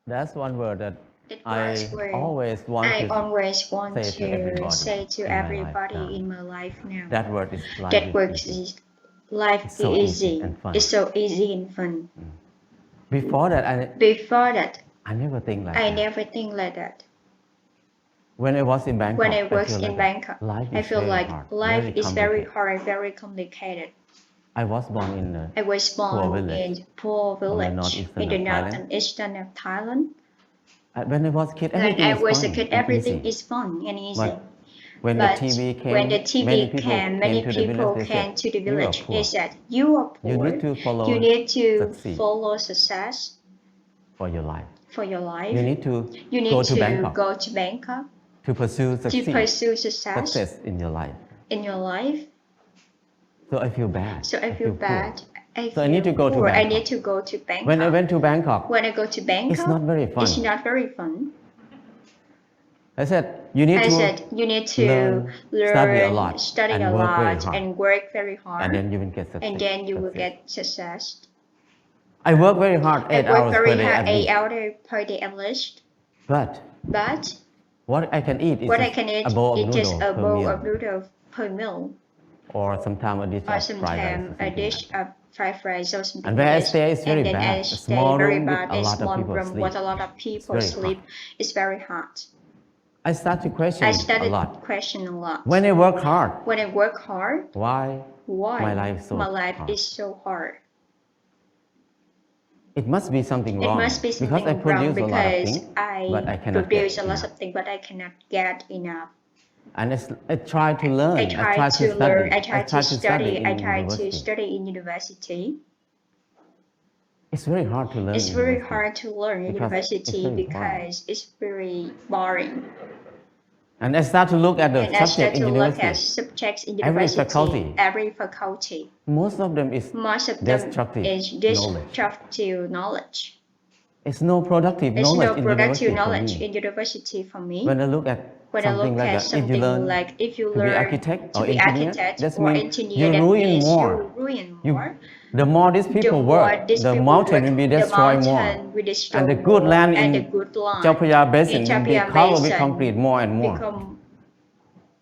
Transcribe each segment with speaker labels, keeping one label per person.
Speaker 1: That's one word that
Speaker 2: That was
Speaker 1: I
Speaker 2: word
Speaker 1: always want
Speaker 2: I
Speaker 1: to
Speaker 2: always want
Speaker 1: say to
Speaker 2: to
Speaker 1: everybody
Speaker 2: say to
Speaker 1: in my life
Speaker 2: everybody
Speaker 1: now.
Speaker 2: in my life now.
Speaker 1: That word is life
Speaker 2: That
Speaker 1: is
Speaker 2: works
Speaker 1: easy.
Speaker 2: is life
Speaker 1: It's so
Speaker 2: is
Speaker 1: easy
Speaker 2: easy.
Speaker 1: and fun.
Speaker 2: It's so easy and fun.
Speaker 1: Before that,
Speaker 2: Before that,
Speaker 1: I never think like
Speaker 2: I
Speaker 1: that.
Speaker 2: never think like that.
Speaker 1: When I was in
Speaker 2: When I
Speaker 1: Bangkok, I
Speaker 2: was
Speaker 1: feel
Speaker 2: in
Speaker 1: like
Speaker 2: Bangkok,
Speaker 1: life
Speaker 2: I
Speaker 1: is
Speaker 2: feel
Speaker 1: very
Speaker 2: like
Speaker 1: hard,
Speaker 2: life
Speaker 1: very
Speaker 2: is very
Speaker 1: complicated.
Speaker 2: hard, very complicated.
Speaker 1: I was born in a
Speaker 2: I was
Speaker 1: poor
Speaker 2: born
Speaker 1: village
Speaker 2: in poor
Speaker 1: from the
Speaker 2: village in
Speaker 1: northeastern
Speaker 2: the
Speaker 1: of
Speaker 2: north
Speaker 1: Thailand.
Speaker 2: and eastern of Thailand.
Speaker 1: When I was a kid,
Speaker 2: When
Speaker 1: everything
Speaker 2: I
Speaker 1: is
Speaker 2: was a
Speaker 1: fun
Speaker 2: kid,
Speaker 1: and
Speaker 2: everything
Speaker 1: easy.
Speaker 2: is fun and easy.
Speaker 1: But when the
Speaker 2: But
Speaker 1: TV
Speaker 2: when the
Speaker 1: came, many
Speaker 2: TV
Speaker 1: people
Speaker 2: came,
Speaker 1: came
Speaker 2: many
Speaker 1: to the village.
Speaker 2: people
Speaker 1: They said,
Speaker 2: came to the
Speaker 1: "You are
Speaker 2: village. They
Speaker 1: poor.
Speaker 2: said, "You are
Speaker 1: You
Speaker 2: poor.
Speaker 1: need to
Speaker 2: You
Speaker 1: follow,
Speaker 2: need to
Speaker 1: succeed
Speaker 2: follow success
Speaker 1: for your life.
Speaker 2: for your life.
Speaker 1: You need to
Speaker 2: You
Speaker 1: go
Speaker 2: need
Speaker 1: to
Speaker 2: to
Speaker 1: Bangkok
Speaker 2: go to Bangkok
Speaker 1: to pursue
Speaker 2: to
Speaker 1: succeed,
Speaker 2: pursue success
Speaker 1: success in your life."
Speaker 2: in your life."
Speaker 1: So I feel bad.
Speaker 2: So I feel
Speaker 1: poor.
Speaker 2: bad. I
Speaker 1: So I need
Speaker 2: feel
Speaker 1: to go to
Speaker 2: poor. I
Speaker 1: Bangkok.
Speaker 2: need to go to Bangkok.
Speaker 1: When I went to Bangkok,
Speaker 2: When I go to Bangkok,
Speaker 1: it's not very fun.
Speaker 2: It's not very fun.
Speaker 1: I said, you need
Speaker 2: I
Speaker 1: to
Speaker 2: said you need to
Speaker 1: study a lot,
Speaker 2: study
Speaker 1: and
Speaker 2: a
Speaker 1: work very
Speaker 2: lot,
Speaker 1: hard,
Speaker 2: and work very hard,
Speaker 1: and then you will get
Speaker 2: and
Speaker 1: success.
Speaker 2: then you will get success.
Speaker 1: I work very hard,
Speaker 2: I
Speaker 1: 8
Speaker 2: work
Speaker 1: hours per
Speaker 2: very
Speaker 1: day
Speaker 2: hard,
Speaker 1: at
Speaker 2: 8
Speaker 1: least.
Speaker 2: hours per day at least.
Speaker 1: But
Speaker 2: But
Speaker 1: what I can eat is
Speaker 2: what I
Speaker 1: just
Speaker 2: can eat
Speaker 1: a bowl of
Speaker 2: is just
Speaker 1: noodle
Speaker 2: a
Speaker 1: per
Speaker 2: bowl
Speaker 1: meal,
Speaker 2: of noodles per meal,
Speaker 1: or sometimes a dish
Speaker 2: or
Speaker 1: of fried rice
Speaker 2: sometimes
Speaker 1: or
Speaker 2: a
Speaker 1: something
Speaker 2: dish
Speaker 1: like that.
Speaker 2: of fried rice or something
Speaker 1: And
Speaker 2: like
Speaker 1: where I
Speaker 2: this.
Speaker 1: stay is very
Speaker 2: And then I
Speaker 1: bad. A
Speaker 2: stay
Speaker 1: small
Speaker 2: very
Speaker 1: room with
Speaker 2: bad.
Speaker 1: a
Speaker 2: A
Speaker 1: lot of
Speaker 2: small
Speaker 1: people
Speaker 2: room
Speaker 1: sleep.
Speaker 2: with a lot of
Speaker 1: It's
Speaker 2: people
Speaker 1: very
Speaker 2: sleep.
Speaker 1: hard.
Speaker 2: It's very hard.
Speaker 1: I start to question
Speaker 2: I
Speaker 1: a
Speaker 2: started
Speaker 1: lot.
Speaker 2: question a lot.
Speaker 1: When I work hard,
Speaker 2: When I work hard,
Speaker 1: why my life is so
Speaker 2: my life
Speaker 1: hard?
Speaker 2: is so hard?
Speaker 1: It must be something
Speaker 2: It
Speaker 1: wrong
Speaker 2: must be
Speaker 1: because I
Speaker 2: something wrong
Speaker 1: produce a lot of
Speaker 2: because
Speaker 1: things, but I
Speaker 2: I
Speaker 1: cannot
Speaker 2: produce
Speaker 1: get
Speaker 2: a lot
Speaker 1: enough.
Speaker 2: of things, but I cannot get enough.
Speaker 1: And I try to learn.
Speaker 2: I
Speaker 1: I
Speaker 2: try
Speaker 1: try
Speaker 2: to
Speaker 1: to
Speaker 2: learn.
Speaker 1: study.
Speaker 2: I try to study.
Speaker 1: in
Speaker 2: I try to
Speaker 1: university.
Speaker 2: study in university.
Speaker 1: It's very hard to learn
Speaker 2: It's
Speaker 1: in
Speaker 2: very
Speaker 1: university
Speaker 2: hard to learn in
Speaker 1: because it's
Speaker 2: university
Speaker 1: very boring.
Speaker 2: because it's very boring.
Speaker 1: And I start to look at the
Speaker 2: And I
Speaker 1: subject
Speaker 2: start
Speaker 1: in
Speaker 2: to look at
Speaker 1: university.
Speaker 2: subjects in
Speaker 1: Every
Speaker 2: university. Every faculty.
Speaker 1: Most of them is
Speaker 2: Most of them
Speaker 1: destructive
Speaker 2: is
Speaker 1: knowledge.
Speaker 2: destructive knowledge.
Speaker 1: It's no productive
Speaker 2: There's
Speaker 1: knowledge
Speaker 2: no
Speaker 1: in
Speaker 2: productive
Speaker 1: university for
Speaker 2: knowledge
Speaker 1: me.
Speaker 2: in university for me.
Speaker 1: When I look at
Speaker 2: When I
Speaker 1: something
Speaker 2: look
Speaker 1: like
Speaker 2: at
Speaker 1: that, if you
Speaker 2: something
Speaker 1: learn
Speaker 2: like if you
Speaker 1: to be
Speaker 2: learn
Speaker 1: architect
Speaker 2: to
Speaker 1: or
Speaker 2: be
Speaker 1: engineer,
Speaker 2: architect
Speaker 1: that
Speaker 2: or
Speaker 1: means
Speaker 2: engineer,
Speaker 1: you
Speaker 2: that
Speaker 1: ruin
Speaker 2: means
Speaker 1: more.
Speaker 2: you ruin
Speaker 1: You,
Speaker 2: more.
Speaker 1: the more these
Speaker 2: The
Speaker 1: people
Speaker 2: more
Speaker 1: work,
Speaker 2: these
Speaker 1: the
Speaker 2: people
Speaker 1: mountain
Speaker 2: work,
Speaker 1: will be
Speaker 2: the
Speaker 1: destroyed more.
Speaker 2: mountain will destroy
Speaker 1: And the good
Speaker 2: more,
Speaker 1: land
Speaker 2: and the
Speaker 1: in
Speaker 2: good land
Speaker 1: Chao Phraya
Speaker 2: in
Speaker 1: Basin
Speaker 2: Chao
Speaker 1: will be
Speaker 2: Phraya
Speaker 1: covered with
Speaker 2: Basin
Speaker 1: concrete more and more.
Speaker 2: become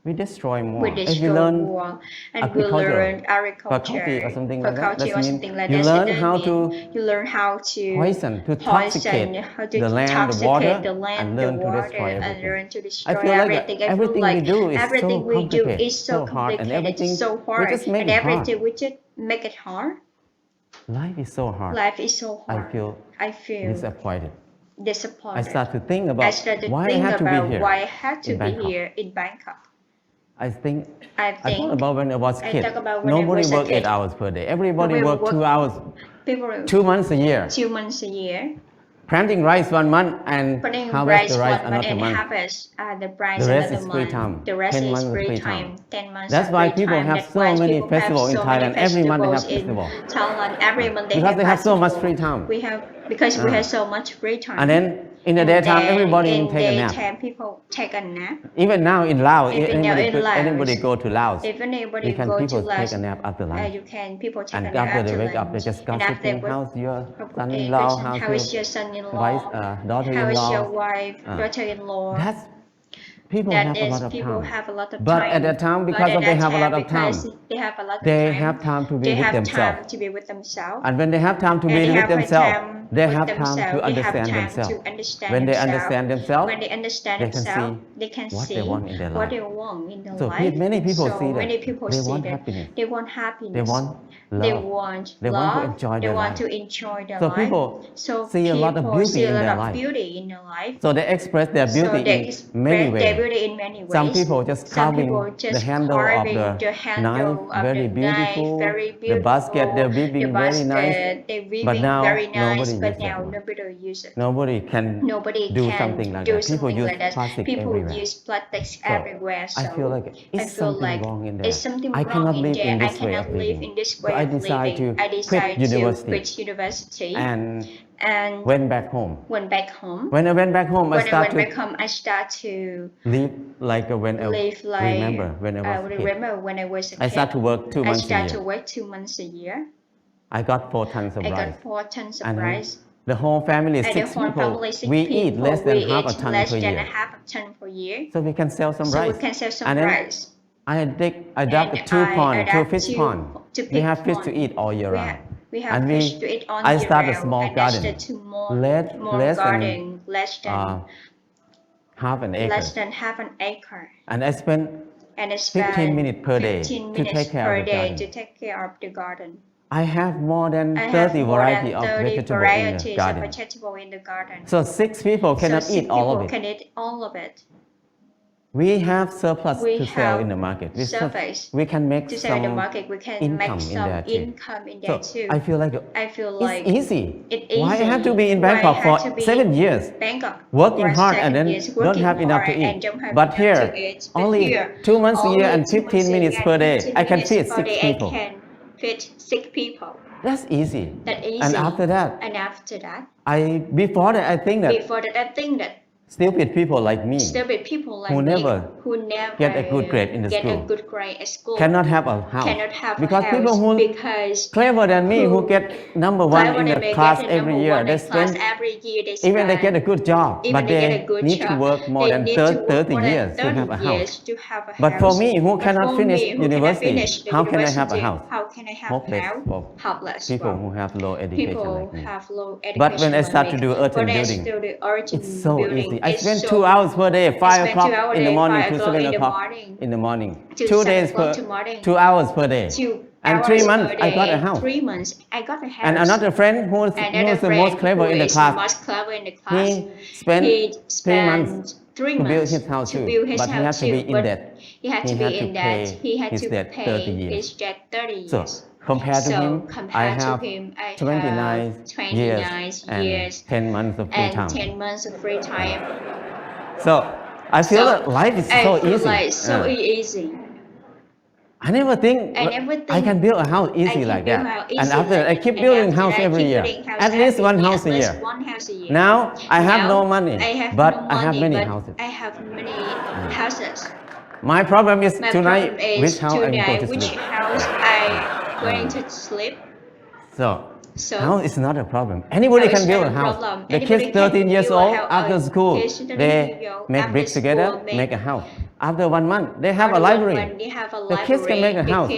Speaker 1: We destroy
Speaker 2: we
Speaker 1: more. If you
Speaker 2: destroy
Speaker 1: learn
Speaker 2: more, and we
Speaker 1: agriculture,
Speaker 2: learn agriculture,
Speaker 1: faculty or something like that,
Speaker 2: faculty
Speaker 1: that
Speaker 2: or
Speaker 1: means
Speaker 2: something like
Speaker 1: you
Speaker 2: that.
Speaker 1: learn
Speaker 2: That
Speaker 1: how
Speaker 2: means
Speaker 1: to
Speaker 2: you learn how to
Speaker 1: poison, to
Speaker 2: poison,
Speaker 1: toxicate
Speaker 2: how to
Speaker 1: the land, the
Speaker 2: toxicate the
Speaker 1: water, and
Speaker 2: land, the
Speaker 1: learn to
Speaker 2: water,
Speaker 1: destroy
Speaker 2: and
Speaker 1: everything.
Speaker 2: learn to
Speaker 1: I
Speaker 2: destroy
Speaker 1: feel like
Speaker 2: everything. I feel
Speaker 1: everything we
Speaker 2: like
Speaker 1: do is so
Speaker 2: everything we do
Speaker 1: complicated,
Speaker 2: is so
Speaker 1: hard, and
Speaker 2: complicated, it's
Speaker 1: everything
Speaker 2: so
Speaker 1: we
Speaker 2: hard,
Speaker 1: just make
Speaker 2: and
Speaker 1: it hard.
Speaker 2: everything we just make it hard.
Speaker 1: Life is so hard.
Speaker 2: Life is so hard.
Speaker 1: I
Speaker 2: I feel
Speaker 1: disappointed. I
Speaker 2: disappointed.
Speaker 1: start to think
Speaker 2: I
Speaker 1: about
Speaker 2: started
Speaker 1: why I
Speaker 2: think
Speaker 1: had to be
Speaker 2: about
Speaker 1: here
Speaker 2: why I had to
Speaker 1: in
Speaker 2: be
Speaker 1: Bangkok.
Speaker 2: here in Bangkok.
Speaker 1: I think
Speaker 2: I
Speaker 1: I thought about when I was a
Speaker 2: I
Speaker 1: kid.
Speaker 2: talk about when I
Speaker 1: Nobody
Speaker 2: was a
Speaker 1: worked 8
Speaker 2: kid.
Speaker 1: hours per day. Everybody
Speaker 2: Nobody
Speaker 1: worked 2 hours,
Speaker 2: People
Speaker 1: 2 months a year.
Speaker 2: 2 months a year.
Speaker 1: Planting rice 1 month and
Speaker 2: Putting
Speaker 1: harvest the
Speaker 2: rice
Speaker 1: rice
Speaker 2: 1 month
Speaker 1: another
Speaker 2: and
Speaker 1: month.
Speaker 2: harvest the rice
Speaker 1: The rest
Speaker 2: another
Speaker 1: is free
Speaker 2: month.
Speaker 1: time.
Speaker 2: The rest
Speaker 1: 10
Speaker 2: is
Speaker 1: months of
Speaker 2: free
Speaker 1: free
Speaker 2: time.
Speaker 1: time.
Speaker 2: 10 months
Speaker 1: That's
Speaker 2: of
Speaker 1: why
Speaker 2: free
Speaker 1: people
Speaker 2: time.
Speaker 1: have
Speaker 2: That's
Speaker 1: so
Speaker 2: why
Speaker 1: many
Speaker 2: people have
Speaker 1: festivals in
Speaker 2: so many
Speaker 1: Thailand. Every month they have
Speaker 2: festivals in
Speaker 1: festival.
Speaker 2: Thailand. Every month they
Speaker 1: Because
Speaker 2: have
Speaker 1: they have so much
Speaker 2: festival.
Speaker 1: free time.
Speaker 2: We have because we have so much free time.
Speaker 1: And then in the
Speaker 2: And
Speaker 1: daytime,
Speaker 2: then
Speaker 1: everybody
Speaker 2: in
Speaker 1: take a nap.
Speaker 2: daytime people take a nap.
Speaker 1: Even now in Laos,
Speaker 2: Even now in Laos,
Speaker 1: anybody go to Laos,
Speaker 2: if anybody
Speaker 1: people
Speaker 2: go to
Speaker 1: take
Speaker 2: Laos,
Speaker 1: a nap after lunch.
Speaker 2: you can people take
Speaker 1: And
Speaker 2: a nap
Speaker 1: after they
Speaker 2: after
Speaker 1: wake up, they
Speaker 2: lunch.
Speaker 1: just
Speaker 2: And after
Speaker 1: gossiping. How's your
Speaker 2: a
Speaker 1: son-in-law?
Speaker 2: question,
Speaker 1: How's
Speaker 2: how
Speaker 1: your
Speaker 2: is your son-in-law? How is
Speaker 1: daughter-in-law?
Speaker 2: your wife, daughter-in-law?
Speaker 1: That's people
Speaker 2: That
Speaker 1: have a
Speaker 2: is,
Speaker 1: lot of
Speaker 2: people
Speaker 1: time.
Speaker 2: have a lot of
Speaker 1: But
Speaker 2: time.
Speaker 1: at that time,
Speaker 2: But
Speaker 1: because
Speaker 2: at
Speaker 1: of they
Speaker 2: that
Speaker 1: have a lot
Speaker 2: time,
Speaker 1: of time,
Speaker 2: because they have a lot of
Speaker 1: they
Speaker 2: time,
Speaker 1: have time to be
Speaker 2: they
Speaker 1: with
Speaker 2: have
Speaker 1: themselves.
Speaker 2: time to be with themselves.
Speaker 1: And when they have time to
Speaker 2: And
Speaker 1: be
Speaker 2: they
Speaker 1: with
Speaker 2: have a
Speaker 1: themselves,
Speaker 2: time
Speaker 1: they
Speaker 2: with
Speaker 1: have time to
Speaker 2: themselves. They have
Speaker 1: understand
Speaker 2: time
Speaker 1: themselves.
Speaker 2: to understand
Speaker 1: When they
Speaker 2: themselves.
Speaker 1: understand themselves,
Speaker 2: When they understand
Speaker 1: they can
Speaker 2: themselves,
Speaker 1: see
Speaker 2: they can
Speaker 1: what
Speaker 2: see
Speaker 1: they want in their
Speaker 2: what
Speaker 1: life.
Speaker 2: they want in their
Speaker 1: So
Speaker 2: life.
Speaker 1: many people
Speaker 2: So
Speaker 1: see that
Speaker 2: many people
Speaker 1: they
Speaker 2: see
Speaker 1: want
Speaker 2: that
Speaker 1: happiness.
Speaker 2: they want
Speaker 1: They
Speaker 2: happiness.
Speaker 1: want
Speaker 2: They
Speaker 1: love.
Speaker 2: want
Speaker 1: They want to
Speaker 2: love.
Speaker 1: enjoy
Speaker 2: They
Speaker 1: their
Speaker 2: want
Speaker 1: life.
Speaker 2: to enjoy their
Speaker 1: So
Speaker 2: life.
Speaker 1: people
Speaker 2: So
Speaker 1: see a lot of
Speaker 2: people
Speaker 1: beauty
Speaker 2: see a
Speaker 1: in
Speaker 2: lot
Speaker 1: their
Speaker 2: of
Speaker 1: life.
Speaker 2: beauty in their life.
Speaker 1: So they express their
Speaker 2: So
Speaker 1: beauty
Speaker 2: they
Speaker 1: in many
Speaker 2: express their
Speaker 1: ways.
Speaker 2: beauty in many ways.
Speaker 1: Some people just
Speaker 2: Some
Speaker 1: carving
Speaker 2: people
Speaker 1: the
Speaker 2: just
Speaker 1: handle of
Speaker 2: carving
Speaker 1: the
Speaker 2: the handle
Speaker 1: knife,
Speaker 2: of
Speaker 1: very
Speaker 2: the knife,
Speaker 1: beautiful.
Speaker 2: very
Speaker 1: The
Speaker 2: beautiful.
Speaker 1: basket they're
Speaker 2: The
Speaker 1: weaving very nice.
Speaker 2: basket they
Speaker 1: But
Speaker 2: weaving
Speaker 1: now
Speaker 2: very nice.
Speaker 1: nobody
Speaker 2: But
Speaker 1: uses that
Speaker 2: now
Speaker 1: one.
Speaker 2: nobody use it.
Speaker 1: Nobody can
Speaker 2: Nobody
Speaker 1: do
Speaker 2: can
Speaker 1: something like
Speaker 2: do
Speaker 1: that. People
Speaker 2: something
Speaker 1: use
Speaker 2: like that.
Speaker 1: plastic
Speaker 2: People
Speaker 1: everywhere.
Speaker 2: use plastics
Speaker 1: So
Speaker 2: everywhere.
Speaker 1: I
Speaker 2: So
Speaker 1: feel like
Speaker 2: I
Speaker 1: it's
Speaker 2: feel
Speaker 1: something
Speaker 2: like
Speaker 1: wrong in there.
Speaker 2: it's something
Speaker 1: I
Speaker 2: wrong
Speaker 1: cannot
Speaker 2: in
Speaker 1: live
Speaker 2: there.
Speaker 1: in
Speaker 2: I
Speaker 1: this way
Speaker 2: cannot
Speaker 1: of
Speaker 2: live
Speaker 1: living.
Speaker 2: in this
Speaker 1: So
Speaker 2: way
Speaker 1: I
Speaker 2: of
Speaker 1: decide
Speaker 2: living.
Speaker 1: to
Speaker 2: I
Speaker 1: quit
Speaker 2: decided to
Speaker 1: university
Speaker 2: quit university
Speaker 1: and went back home.
Speaker 2: went back home.
Speaker 1: When I went back home,
Speaker 2: When I went back home, I start to
Speaker 1: live like when I
Speaker 2: live like
Speaker 1: remember when I was a kid.
Speaker 2: remember when I was a kid.
Speaker 1: I start to work 2
Speaker 2: I
Speaker 1: months a
Speaker 2: start
Speaker 1: year.
Speaker 2: to work 2 months a year.
Speaker 1: I got 4 tons of
Speaker 2: I
Speaker 1: rice.
Speaker 2: got 4 tons of
Speaker 1: And then
Speaker 2: rice.
Speaker 1: The whole family,
Speaker 2: And the
Speaker 1: 6
Speaker 2: whole
Speaker 1: people,
Speaker 2: family, 6
Speaker 1: we eat
Speaker 2: people,
Speaker 1: less than
Speaker 2: we
Speaker 1: half a
Speaker 2: eat
Speaker 1: ton
Speaker 2: less
Speaker 1: per
Speaker 2: than
Speaker 1: year.
Speaker 2: a half a ton per year.
Speaker 1: So we can sell some
Speaker 2: So
Speaker 1: rice.
Speaker 2: we can sell some
Speaker 1: And then
Speaker 2: rice.
Speaker 1: I dug
Speaker 2: And
Speaker 1: 2 pond, 2
Speaker 2: adapt
Speaker 1: fish
Speaker 2: to
Speaker 1: pond. We
Speaker 2: fish
Speaker 1: have fish to
Speaker 2: pond.
Speaker 1: eat all year
Speaker 2: We
Speaker 1: round.
Speaker 2: we have
Speaker 1: And
Speaker 2: fish to eat all
Speaker 1: I
Speaker 2: year
Speaker 1: started a
Speaker 2: round,
Speaker 1: small
Speaker 2: and
Speaker 1: garden,
Speaker 2: that's to more
Speaker 1: less
Speaker 2: garden, less than
Speaker 1: half an acre.
Speaker 2: half an acre.
Speaker 1: And I spent
Speaker 2: And I
Speaker 1: 15 minutes per day
Speaker 2: 15
Speaker 1: to
Speaker 2: minutes
Speaker 1: take care
Speaker 2: per
Speaker 1: of the
Speaker 2: day
Speaker 1: garden.
Speaker 2: to take care of the garden.
Speaker 1: I have more than
Speaker 2: I
Speaker 1: 30
Speaker 2: have more
Speaker 1: variety
Speaker 2: than
Speaker 1: of
Speaker 2: 30
Speaker 1: vegetable in the
Speaker 2: varieties of
Speaker 1: garden.
Speaker 2: vegetable in the garden.
Speaker 1: So 6 people cannot
Speaker 2: So
Speaker 1: eat
Speaker 2: 6
Speaker 1: all of
Speaker 2: people
Speaker 1: it.
Speaker 2: can eat all of it.
Speaker 1: We have surplus
Speaker 2: We
Speaker 1: to sell
Speaker 2: have
Speaker 1: in the market.
Speaker 2: surplus
Speaker 1: We can make
Speaker 2: to sell in the
Speaker 1: some
Speaker 2: market. We can
Speaker 1: income
Speaker 2: make
Speaker 1: in
Speaker 2: some
Speaker 1: there too.
Speaker 2: income in there
Speaker 1: So
Speaker 2: too.
Speaker 1: I feel like
Speaker 2: like
Speaker 1: it's easy.
Speaker 2: it's
Speaker 1: Why I have to
Speaker 2: easy.
Speaker 1: be in
Speaker 2: Why I
Speaker 1: Bangkok
Speaker 2: have to
Speaker 1: for
Speaker 2: be
Speaker 1: 7 years,
Speaker 2: Bangkok
Speaker 1: working
Speaker 2: for
Speaker 1: hard
Speaker 2: 7
Speaker 1: and then
Speaker 2: years,
Speaker 1: don't
Speaker 2: working
Speaker 1: have enough to
Speaker 2: hard and
Speaker 1: eat.
Speaker 2: don't have
Speaker 1: But
Speaker 2: enough
Speaker 1: here,
Speaker 2: to eat. But
Speaker 1: only
Speaker 2: here,
Speaker 1: 2 months a year
Speaker 2: only
Speaker 1: and
Speaker 2: 2 months
Speaker 1: 15
Speaker 2: a
Speaker 1: minutes
Speaker 2: year
Speaker 1: per
Speaker 2: and
Speaker 1: day,
Speaker 2: 15
Speaker 1: I can
Speaker 2: minutes
Speaker 1: feed
Speaker 2: per
Speaker 1: 6
Speaker 2: day,
Speaker 1: people.
Speaker 2: I can feed 6 people.
Speaker 1: That's easy.
Speaker 2: That easy.
Speaker 1: And after that, before that, I think that stupid people like me, who never get a good grade in the school, cannot have a house. Because people who clever than me, who get number 1 in the class every year, even they get a good job, but they need to work more than 30 years to have a house. But for me, who cannot finish university, how can I have a house? Hopeless for people who have low education like me. But when I start to do earth and building, it's so easy. I spend 2 hours per day, 5 o'clock in the morning to 7 o'clock in the morning. 2 days per 2 hours per day. And 3 months, I got a house.
Speaker 2: 3 months, I got a house.
Speaker 1: And another friend who is the most clever in the class, he spent 3 months to build his house too. But he had to be in debt. He had to pay his debt 30 years. So compared to him, I have 29 years and 10 months of free time. So I feel that life is so easy. I never think I can build a house easy like that. And after that, I keep building house every year. At least one house a year. Now I have no money, but I have many houses. My problem is tonight, which house I'm going to sleep. So house is not a problem. Anybody can build a house. The kids 13 years old, after school, they make bricks together, make a house. After 1 month, they have a library. The kids can make a house.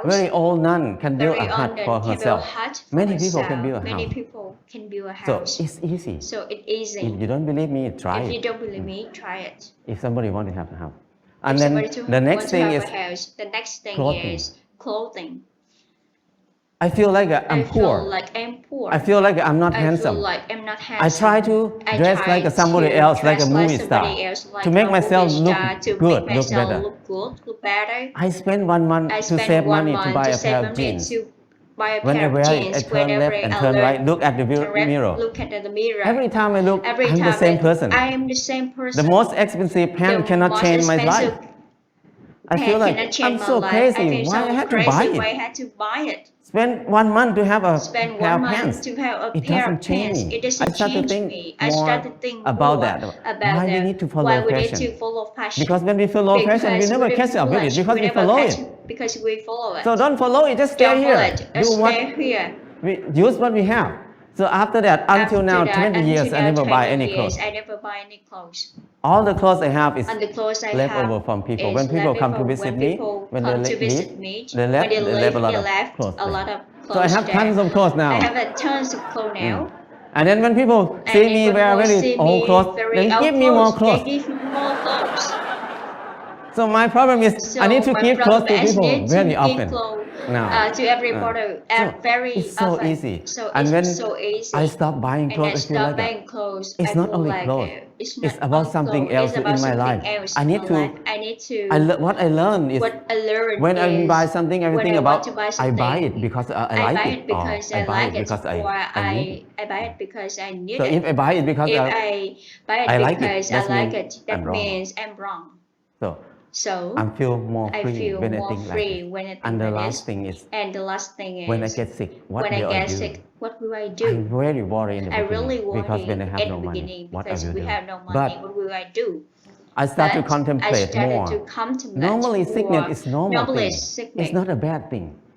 Speaker 1: Very old nun can build a hut for herself. Many people can build a house. So it's easy. If you don't believe me, try it. If somebody wants to have a house. And then the next thing is clothing. I feel like I'm poor. I feel like I'm not handsome. I try to dress like somebody else, like a movie star, to make myself look good, look better. I spend 1 month to save money to buy a pair of jeans. When I wear it, I turn left and turn right, look at the mirror. Every time I look, I'm the same person. The most expensive pants cannot change my life. I feel like I'm so crazy. Why I had to buy it? Spend 1 month to have a pair of pants. It doesn't change me. I start to think more about that. Why we need to follow fashion? Because when we follow fashion, we never catch up with it because we follow it. So don't follow it. Just stay here. We use what we have. So after that, until now, 20 years, I never buy any clothes. All the clothes I have is left over from people. When people come to visit me, when they leave, they left a lot of clothes. So I have tons of clothes now. And then when people see me wear very old clothes, they give me more clothes. So my problem is I need to give clothes to people very often now.
Speaker 2: To every photo, very
Speaker 1: it's so
Speaker 2: often.
Speaker 1: easy.
Speaker 2: So
Speaker 1: And when
Speaker 2: so easy.
Speaker 1: I stop buying clothes, I feel like that. It's not only clothes. It's about something else in my life. What I learned is when I buy something, everything about I buy it because I like it, or I buy it because I need it. So if I buy it because I like it, that means I'm wrong. So I feel more free when I think like this. And the last thing is when I get sick, what will I do? I'm very worried in the beginning because when I have no money, what I will do. But I start to contemplate more. Normally sickness is normal thing. It's not a bad thing.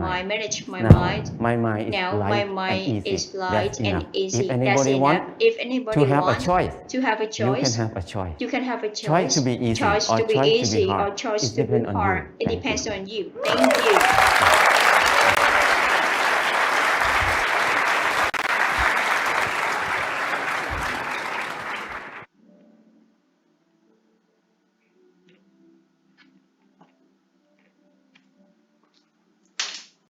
Speaker 1: mind.
Speaker 2: manage my
Speaker 1: Now,
Speaker 2: mind.
Speaker 1: my mind is
Speaker 2: Now my
Speaker 1: light and
Speaker 2: mind
Speaker 1: easy.
Speaker 2: is
Speaker 1: That's
Speaker 2: light
Speaker 1: enough.
Speaker 2: and easy.
Speaker 1: If
Speaker 2: That's
Speaker 1: anybody
Speaker 2: enough.
Speaker 1: want
Speaker 2: If
Speaker 1: to
Speaker 2: anybody
Speaker 1: have a
Speaker 2: want
Speaker 1: choice,
Speaker 2: to have a
Speaker 1: you can
Speaker 2: choice,
Speaker 1: have a choice.
Speaker 2: you can have a
Speaker 1: Choice
Speaker 2: choice.
Speaker 1: to be easy
Speaker 2: Choice
Speaker 1: or
Speaker 2: to be
Speaker 1: choice to be
Speaker 2: easy
Speaker 1: hard.
Speaker 2: or choice
Speaker 1: It
Speaker 2: to be
Speaker 1: depends on you.
Speaker 2: hard. It
Speaker 1: Thank you.
Speaker 2: depends on you. Thank you.